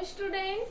Student,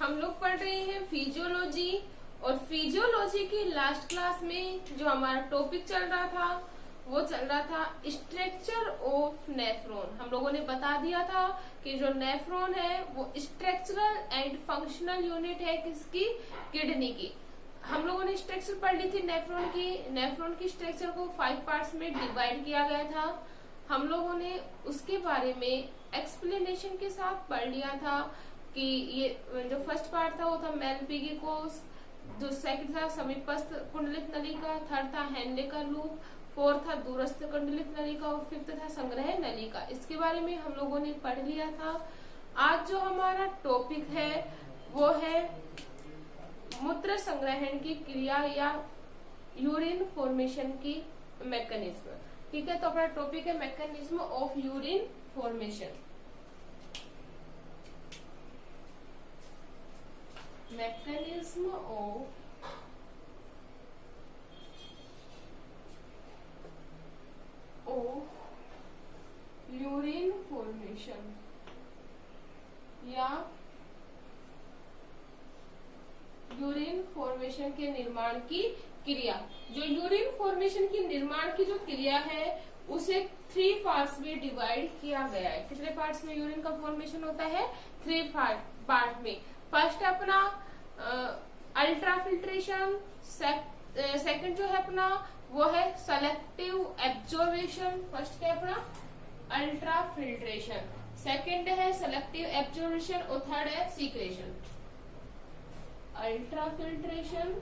हम लोग पढ़ रहे हैं फिजियोलॉजी। और फिजियोलॉजी की लास्ट क्लास में जो हमारा टॉपिक चल रहा था वो चल रहा था स्ट्रक्चर ऑफ नेफ्रॉन। हम लोगों ने बता दिया था कि जो नेफ्रॉन है वो स्ट्रक्चरल एंड फंक्शनल यूनिट है किसकी, किडनी की। हम लोगों ने स्ट्रक्चर पढ़ ली थी नेफ्रॉन की स्ट्रक्चर को 5 पार्ट्स में डिवाइड किया गया था। हम लोगों ने उसके बारे में एक्सप्लेनेशन के साथ पढ़ लिया था कि ये जो फर्स्ट पार्ट था वो था मेलपीगी कोष, जो सेकंड था समीपस्थ कुंडलित नलिका, थर्ड था हेनले का लूप, फोर्थ था दूरस्थ कुंडलित नलिका और फिफ्थ था संग्रह नलिका। इसके बारे में हम लोगों ने पढ़ लिया था। आज जो हमारा टॉपिक है वो है मूत्र संग्रहण की क्रिया या यूरिन फॉर्मेशन की मैकेनिज्म। ठीक है, तो अपना टॉपिक है mechanism of urine formation. Mechanism of urine formation या यूरिन फॉर्मेशन के निर्माण की क्रिया। जो यूरिन फॉर्मेशन की निर्माण की जो क्रिया है उसे 3 पार्ट्स में डिवाइड किया गया है। कितने पार्ट्स में यूरिन का फॉर्मेशन होता है? 3 पार्ट में। फर्स्ट है अपना अल्ट्राफिल्ट्रेशन, सेकंड जो है अपना वो है सेलेक्टिव एब्जॉर्बेशन। फर्स्ट है अपना अल्ट्राफिल्ट्रेशन, सेकंड है सेलेक्टिव एब्जॉर्बेशन और थर्ड है सीक्रेशन। अल्ट्राफिल्ट्रेशन,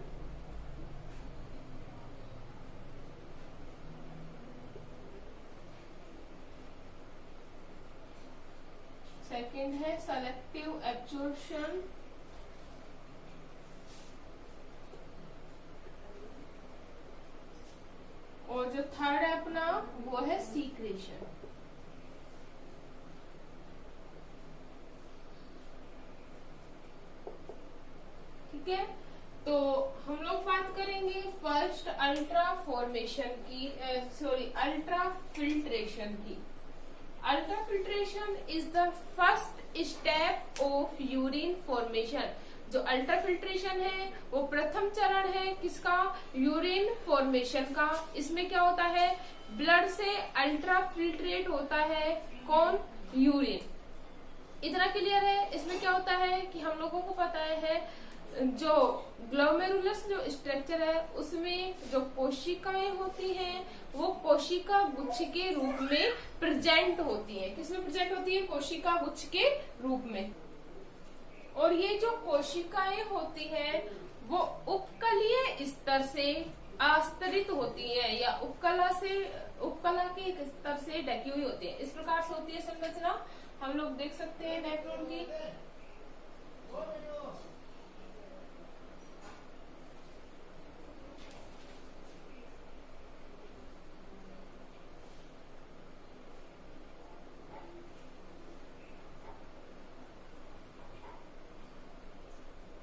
सेकंड है सेलेक्टिव एब्जॉर्प्शन और जो थर्ड है अपना वो है सीक्रेशन। ठीक है, तो हम लोग बात करेंगे फर्स्ट अल्ट्रा फिल्ट्रेशन की। Ultrafiltration is the first step of urine formation. जो अल्ट्राफिल्ट्रेशन है वो प्रथम चरण है किसका? यूरिन फॉर्मेशन का। इसमें क्या होता है? ब्लड से अल्ट्राफिल्ट्रेट होता है कौन? यूरिन। इतना क्लियर है। इसमें क्या होता है कि हम लोगों को पता है जो ग्लोमेरुलस जो स्ट्रक्चर है उसमें जो कोशिकाएं होती हैं वो कोशिका गुच्छ के रूप में प्रेजेंट होती है। किसमें प्रेजेंट होती है? कोशिका गुच्छ के रूप में। और ये जो कोशिकाएं होती हैं वो उपकलीय स्तर से आस्तरित होती है या उपकला के एक स्तर से ढकी हुई होती है। इस प्रकार से होती है संरचना। हम लोग देख सकते हैं नेफ्रॉन की।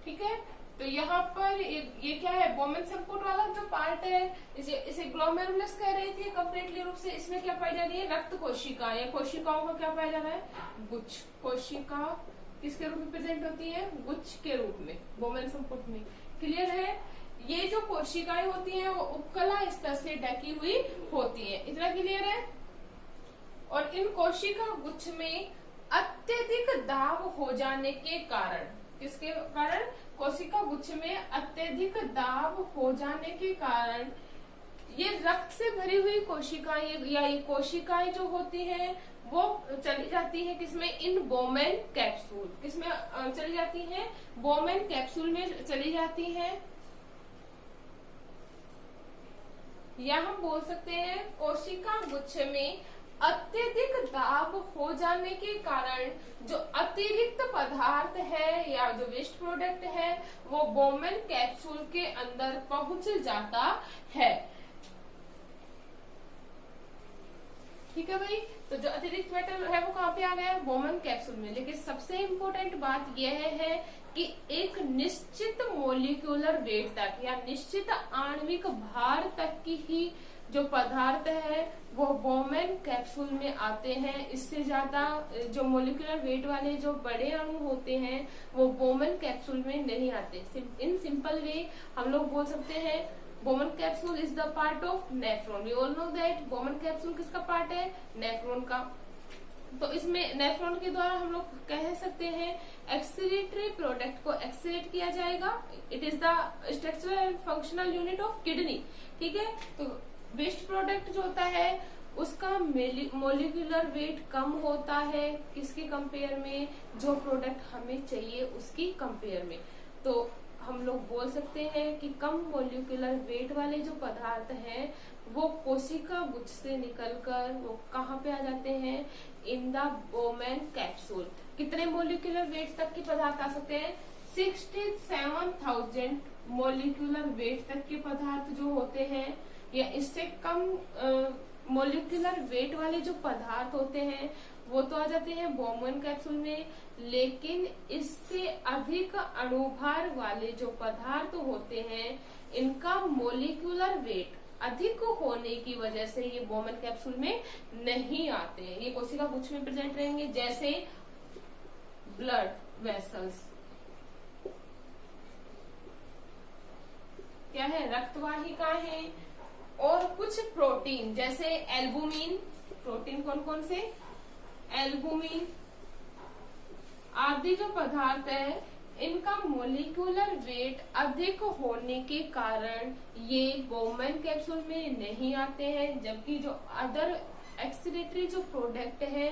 ठीक है, तो यहाँ पर ये क्या है? बोमेन संपुट वाला जो पार्ट है इसे ग्लोमेरुलस कह रही थी कंप्लीटली रूप से। इसमें क्या पाई जा रही है? रक्त कोशिका या कोशिकाओं का क्या पाया जा रहा है? गुच्छ। कोशिका किसके रूप में प्रेजेंट होती है? गुच्छ के रूप में बोमेन संपुट में। क्लियर है? ये जो कोशिकाएं होती हैं वो उपकला स्तर से ढकी हुई होती है। इतना क्लियर है? और इन कोशिका गुच्छ में अत्यधिक दाब हो जाने के कारण, किसके कारण? कोशिका गुच्छ में अत्यधिक दाब हो जाने के कारण ये रक्त से भरी हुई कोशिकाएं या ये कोशिकाएं जो होती हैं वो चली जाती है किसमें? इन बोमेन कैप्सूल। किसमें चली जाती हैं? बोमेन कैप्सूल में चली जाती हैं। या हम बोल सकते हैं कोशिका गुच्छ में अत्यधिक दाब हो जाने के कारण जो अतिरिक्त पदार्थ है या जो वेस्ट प्रोडक्ट है वो बोमेन कैप्सूल के अंदर पहुंच जाता है। ठीक है भाई, तो जो अतिरिक्त मैटर है वो कहाँ पे आ गया? बोमेन कैप्सूल में। लेकिन सबसे इम्पोर्टेंट बात यह है कि एक निश्चित मोलिक्यूलर वेट तक या निश्चित आणविक भार तक की ही जो पदार्थ है वो बोमेन कैप्सूल में आते हैं। इससे ज्यादा जो मोलिकुलर वेट वाले जो बड़े अणु होते हैं वो बोमेन कैप्सूल में नहीं आते। इन सिंपल वे हम लोग बोल सकते हैं Bowman capsule is the part of nephron. We all know that Bowman capsule किसका पार्ट है, नेफ्रॉन का। तो इसमें नेफ्रॉन के द्वारा हम लोग कह सकते हैं एक्सक्रीटरी प्रोडक्ट को एक्सक्रीट किया जाएगा। It is the structural and functional unit of kidney, ठीक है। तो वेस्ट प्रोडक्ट जो होता है उसका मोलिकुलर वेट कम होता है किसके कंपेयर में, जो प्रोडक्ट हमें चाहिए उसकी कंपेयर में। तो हम लोग बोल सकते हैं कि कम मोलिकुलर वेट वाले जो पदार्थ हैं वो कोशिका गुच्छ से निकलकर वो कहाँ पे आ जाते हैं, इन द बोमेन कैप्सूल। कितने मोलिकुलर वेट तक के पदार्थ आ सकते हैं, 67,000 मोलिकुलर वेट तक के पदार्थ जो होते हैं, या इससे कम मोलिकुलर वेट वाले जो पदार्थ होते हैं वो तो आ जाते हैं बोमेन कैप्सूल में। लेकिन इससे अधिक अणुभार वाले जो पदार्थ होते हैं इनका मोलिकुलर वेट अधिक होने की वजह से ये बोमेन कैप्सूल में नहीं आते हैं। ये कोशिका गुच्छ में प्रेजेंट रहेंगे, जैसे ब्लड वेसल्स, क्या है, रक्तवाहिकाएं, और कुछ प्रोटीन जैसे एल्बुमिन। प्रोटीन कौन कौन से, एल्बुमिन आदि जो पदार्थ है इनका मोलिकुलर वेट अधिक होने के कारण ये बोमेन कैप्सूल में नहीं आते हैं। जबकि जो अदर एक्सक्रीटरी जो प्रोडक्ट है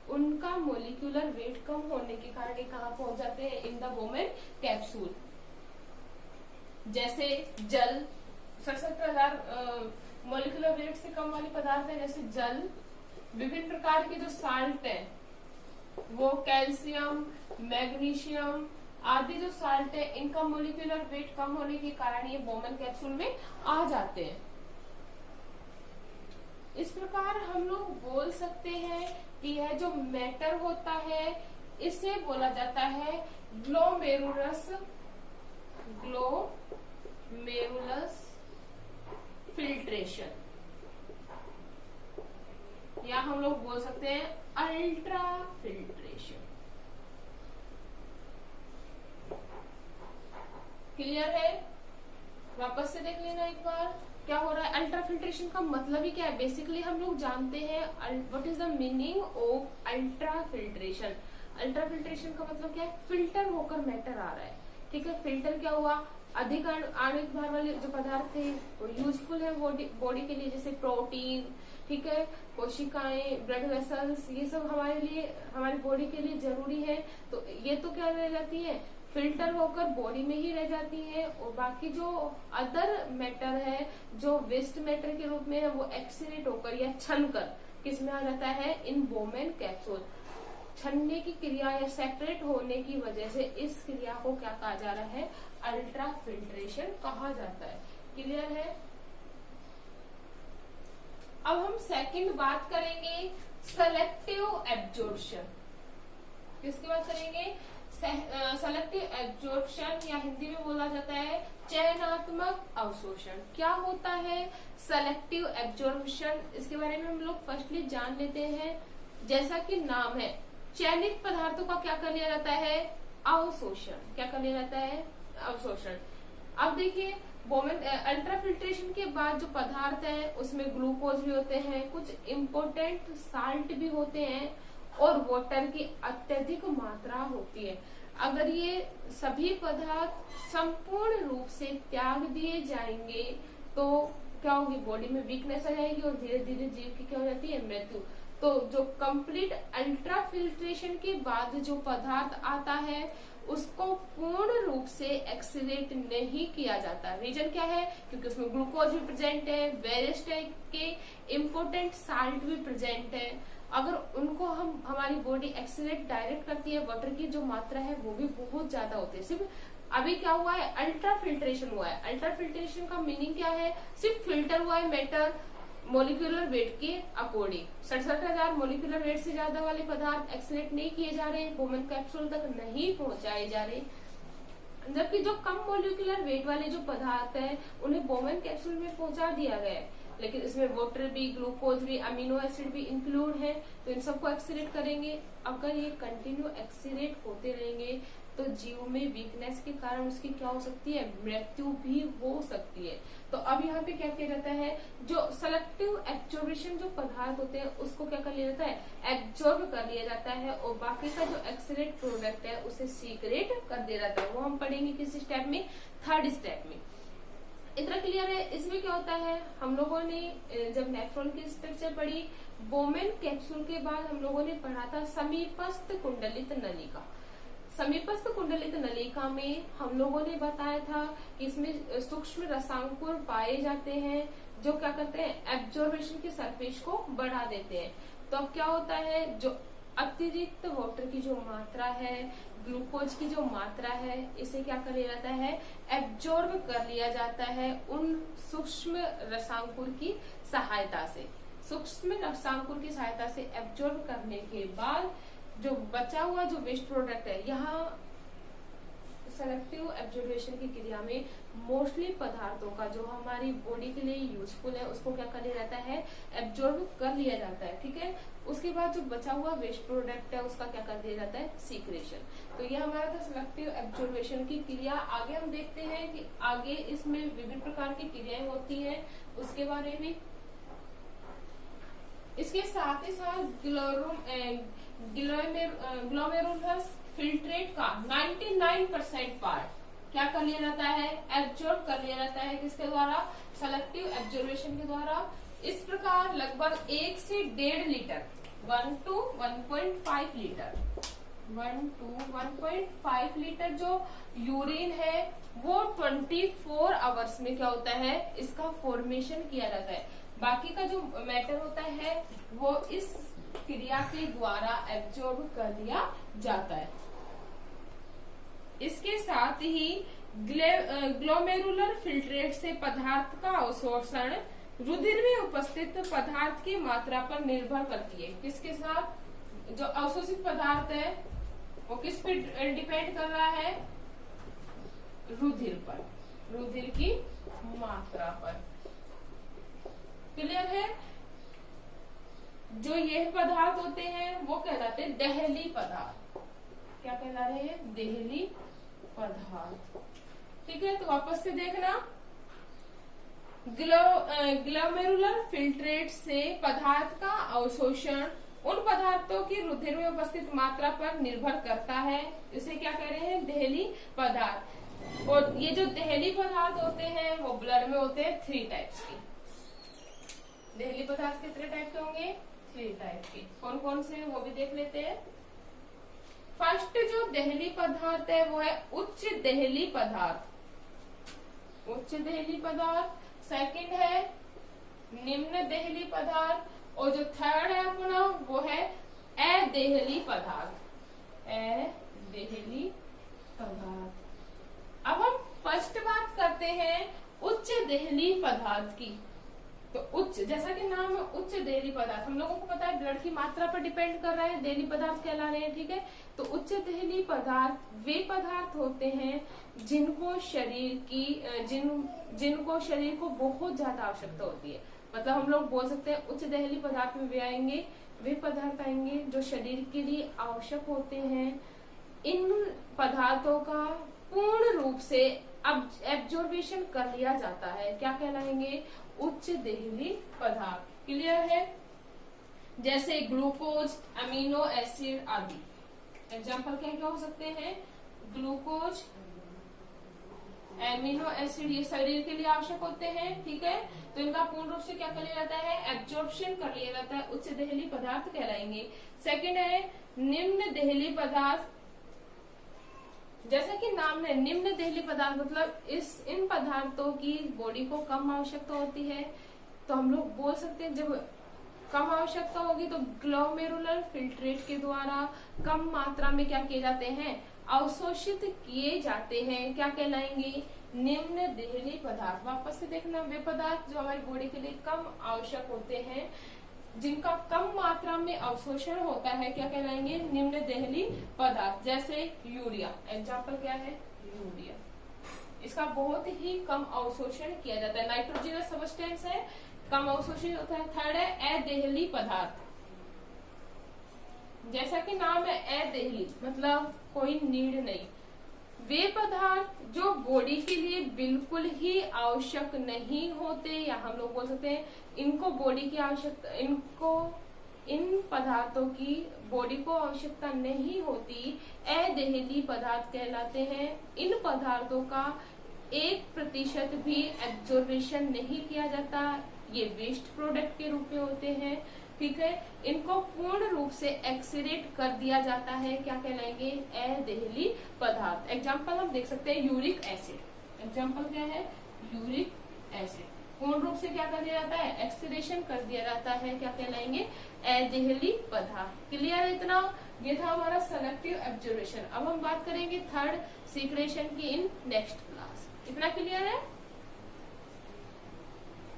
उनका मोलिकुलर वेट कम होने के कारण ये कहाँ पहुंच जाते हैं, इन द बोमेन कैप्सूल। जैसे जल, 67,000 मोलिकुलर वेट से कम वाले पदार्थ है, जैसे जल। विभिन्न प्रकार के जो साल्ट है वो कैल्शियम, मैग्नीशियम आदि जो साल्ट है इनका मोलिकुलर वेट कम होने के कारण ये बोमेन कैप्सूल में आ जाते हैं। इस प्रकार हम लोग बोल सकते हैं कि यह जो मैटर होता है इसे बोला जाता है ग्लोमेरुलस फिल्ट्रेशन, या हम लोग बोल सकते हैं अल्ट्रा फिल्ट्रेशन। क्लियर है, वापस से देख लेना एक बार क्या हो रहा है। अल्ट्रा फिल्ट्रेशन का मतलब ही क्या है, बेसिकली हम लोग जानते हैं what is the meaning of ultra filtration. Ultra filtration का मतलब क्या है, फिल्टर होकर मैटर आ रहा है, ठीक है। फिल्टर क्या हुआ, अधिक आणविक भार वाले जो पदार्थ थे वो यूजफुल है बॉडी के लिए, जैसे प्रोटीन, ठीक है, कोशिकाएं, ब्लड वेसल्स, ये सब हमारे लिए, हमारी बॉडी के लिए जरूरी है। तो ये तो क्या रह जाती है, फिल्टर होकर बॉडी में ही रह जाती है। और बाकी जो अदर मैटर है जो वेस्ट मैटर के रूप में है वो एक्सीडेट होकर या छन कर किस में आ जाता है, इन बोमेन कैप्सूल। छनने की क्रिया या सेपरेट होने की वजह से इस क्रिया को क्या कहा जा रहा है, अल्ट्रा फिल्ट्रेशन कहा जाता है। क्लियर है। अब हम सेकंड बात करेंगे सेलेक्टिव एब्जॉर्प्शन। किसकी बात करेंगे, सेलेक्टिव एब्जॉर्प्शन, या हिंदी में बोला जाता है चयनात्मक अवशोषण। क्या होता है सेलेक्टिव एब्जॉर्प्शन, इसके बारे में हम लोग फर्स्टली जान लेते हैं। जैसा कि नाम है, चयनित पदार्थों का क्या कर लिया जाता है, अवशोषण। क्या कर लिया जाता है, अवशोषण। अब देखिए बोमेन अल्ट्रा फिल्ट्रेशन के बाद जो पदार्थ है उसमें ग्लूकोज भी होते हैं, कुछ इम्पोर्टेंट साल्ट भी होते हैं और वाटर की अत्यधिक मात्रा होती है। अगर ये सभी पदार्थ संपूर्ण रूप से त्याग दिए जाएंगे तो क्या होगी, बॉडी में वीकनेस आ जाएगी और धीरे धीरे जीव की क्या हो जाती है, मृत्यु। तो जो कंप्लीट अल्ट्रा फिल्ट्रेशन के बाद जो पदार्थ आता है उसको पूर्ण रूप से एक्सीडेट नहीं किया जाता। रीजन क्या है, क्योंकि उसमें ग्लूकोज भी प्रेजेंट है, वेरियस टाइप के इम्पोर्टेंट साल्ट भी प्रेजेंट है। अगर उनको हमारी बॉडी एक्सीडेट डायरेक्ट करती है, वाटर की जो मात्रा है वो भी बहुत ज्यादा होती है। सिर्फ अभी क्या हुआ है, अल्ट्रा फिल्ट्रेशन हुआ है। अल्ट्रा फिल्ट्रेशन का मीनिंग क्या है, सिर्फ फिल्टर हुआ है मैटर मोलिकुलर वेट के अकॉर्डिंग। 67,000 मोलिकुलर वेट से ज्यादा वाले पदार्थ एक्सीडेट नहीं किए जा रहे, बोमेन कैप्सूल तक नहीं पहुंचाए जा रहे। जबकि जो कम मोलिकुलर वेट वाले जो पदार्थ है उन्हें बोमेन कैप्सूल में पहुंचा दिया गया है। लेकिन इसमें वाटर भी, ग्लूकोज भी, अमीनो एसिड भी इंक्लूड है, तो इन सबको एक्सीलेट करेंगे। अगर ये कंटिन्यू एक्सीलेट होते रहेंगे तो जीव में वीकनेस के कारण उसकी क्या हो सकती है, मृत्यु भी हो सकती है। तो अब यहाँ पे क्या किया जाता है, जो सेलेक्टिव एब्जॉर्प्शन जो पदार्थ होते हैं उसको क्या कर लिया जाता है, एब्जॉर्ब कर लिया जाता है, और बाकी का जो एक्सीलेट प्रोडक्ट है उसे सीक्रेट कर दिया जाता है। वो हम पढ़ेंगे किसी स्टेप में, थर्ड स्टेप में। इतना क्लियर है। इसमें क्या होता है, हम लोगों ने जब नेफ्रॉन की स्ट्रक्चर पढ़ी, बोमेन कैप्सूल के बाद हम लोगों ने पढ़ा था समीपस्थ कुंडलित नलिका। समीपस्थ कुंडलित नलिका में हम लोगों ने बताया था कि इसमें सूक्ष्म रसांकुर पाए जाते हैं जो क्या करते हैं, एब्जॉर्बेशन की सरफेस को बढ़ा देते हैं। तो अब क्या होता है, जो अतिरिक्त वाटर की जो मात्रा है, ग्लूकोज की जो मात्रा है, इसे क्या कर लिया जाता है, एब्जॉर्ब कर लिया जाता है उन सूक्ष्म रसांकुर की सहायता से। सूक्ष्म रसांकुर की सहायता से एब्जॉर्ब करने के बाद जो बचा हुआ जो वेस्ट प्रोडक्ट है, यहाँ सेलेक्टिव एब्जॉर्बेशन की क्रिया में मोस्टली पदार्थों का जो हमारी बॉडी के लिए यूजफुल है उसको क्या कर लिया जाता है, एब्जॉर्ब कर लिया जाता है। ठीक है, उसके बाद जो बचा हुआ वेस्ट प्रोडक्ट है उसका क्या कर दिया जाता है, सीक्रेशन। तो ये हमारा था सेलेक्टिव एब्जॉर्बेशन की क्रिया। आगे हम देखते हैं कि आगे इसमें विभिन्न प्रकार की क्रियाएं होती है उसके बारे में। इसके साथ ही साथ ग्लोमेरुलस फिल्ट्रेट का 99% पार्ट क्या कर लिया जाता है, एब्जॉर्ब कर लिया जाता है। किसके द्वारा, सेलेक्टिव एब्जॉर्बेशन के द्वारा। इस प्रकार लगभग 1 से 1.5 litre 1 to 1.5 litre 1 to 1.5 litre जो यूरिन है वो 24 आवर्स में क्या होता है, इसका फॉर्मेशन किया जाता है। बाकी का जो मैटर होता है वो इस क्रिया के द्वारा एब्जॉर्ब कर लिया जाता है। इसके साथ ही ग्लोमेरुलर फिल्ट्रेट से पदार्थ का अवशोषण रुधिर में उपस्थित पदार्थ की मात्रा पर निर्भर करती है। किसके साथ, जो अवशोषित पदार्थ है वो किस पे डिपेंड कर रहा है, रुधिर पर, रुधिर की मात्रा पर। क्लियर है। जो ये पदार्थ होते हैं वो कहलाते हैं देहली पदार्थ। क्या कहला रहे हैं, देहली पदार्थ। ठीक है, तो वापस से देखना, ग्लोमेरुलर फिल्ट्रेट से पदार्थ का अवशोषण उन पदार्थों की रुधिर में उपस्थित मात्रा पर निर्भर करता है। इसे क्या कह रहे हैं, देहली पदार्थ। और ये जो देहली पदार्थ होते हैं वो ब्लड में होते हैं 3 टाइप्स के। देहली पदार्थ कितने टाइप के होंगे, 3 टाइप के। कौन कौन से वो भी देख लेते हैं। फर्स्ट जो देहली पदार्थ है वो है उच्च देहली पदार्थ, उच्च देहली पदार्थ। सेकंड है निम्न देहली पदार्थ, और जो थर्ड है अपना वो है अदेहली पदार्थ, अदेहली पदार्थ। अब हम फर्स्ट बात करते हैं उच्च देहली पदार्थ की। तो उच्च, जैसा कि नाम है उच्च देहली पदार्थ, हम लोगों को पता है ब्लड की मात्रा पर डिपेंड कर रहा है, देहली पदार्थ कहला रहे हैं। ठीक है, तो उच्च देहली पदार्थ वे पदार्थ होते हैं जिनको जिनको शरीर को बहुत ज्यादा आवश्यकता होती है। मतलब हम लोग बोल सकते हैं उच्च देहली पदार्थ में वे पदार्थ आएंगे जो शरीर के लिए आवश्यक होते हैं। इन पदार्थों का पूर्ण रूप से एब्जॉर्बेशन कर लिया जाता है, क्या कहलाएंगे, उच्च देहली पदार्थ। क्लियर है। जैसे ग्लूकोज, अमीनो एसिड आदि। एग्जाम्पल क्या क्या हो सकते हैं, ग्लूकोज, एमिनो एसिड, ये शरीर के लिए आवश्यक होते हैं। ठीक है, तो इनका पूर्ण रूप से क्या कर लिया जाता है, एब्जॉर्प्शन कर लिया जाता है, उच्च देहली पदार्थ कहलाएंगे। सेकंड है निम्न देहली पदार्थ। जैसा कि नाम में निम्न देहली पदार्थ मतलब इन पदार्थों की बॉडी को कम आवश्यकता होती है। तो हम लोग बोल सकते हैं जब कम आवश्यकता होगी तो ग्लोमेरुलर फिल्ट्रेट के द्वारा कम मात्रा में क्या किए जाते हैं, अवशोषित किए जाते हैं, क्या कहलाएंगे, निम्न देहली पदार्थ। वापस से देखना, वे पदार्थ जो हमारी बॉडी के लिए कम आवश्यक होते हैं, जिनका कम मात्रा में अवशोषण होता है, क्या कहलाएंगे, निम्न देहली पदार्थ। जैसे यूरिया, एग्जाम्पल क्या है, यूरिया। इसका बहुत ही कम अवशोषण किया जाता है, नाइट्रोजनस सब्सटेंस है, कम अवशोषित होता है। थर्ड है अदेहली पदार्थ। जैसा कि नाम है अदेहली, मतलब कोई नीड नहीं। वे पदार्थ जो बॉडी के लिए बिल्कुल ही आवश्यक नहीं होते, या हम लोग बोल सकते हैं इनको बॉडी की आवश्यकता, इन पदार्थों की बॉडी को आवश्यकता नहीं होती, अदेहली पदार्थ कहलाते हैं। इन पदार्थों का 1% भी एब्जॉर्बेशन नहीं किया जाता, ये वेस्ट प्रोडक्ट के रूप में होते हैं। ठीक है, इनको पूर्ण रूप से एक्सीरेट कर दिया जाता है, क्या कहलाएंगे, अदेहली पदार्थ। एग्जाम्पल हम देख सकते हैं यूरिक एसिड। एग्जाम्पल क्या है, यूरिक एसिड पूर्ण रूप से क्या कर दिया जाता है, एक्सीरेशन कर दिया जाता है, क्या कहलाएंगे, अदेहली पदार्थ। क्लियर है इतना? ये था हमारा सेलेक्टिव एब्जॉर्बेशन। अब हम बात करेंगे थर्ड सीक्रेशन की इन नेक्स्ट क्लास। इतना क्लियर है?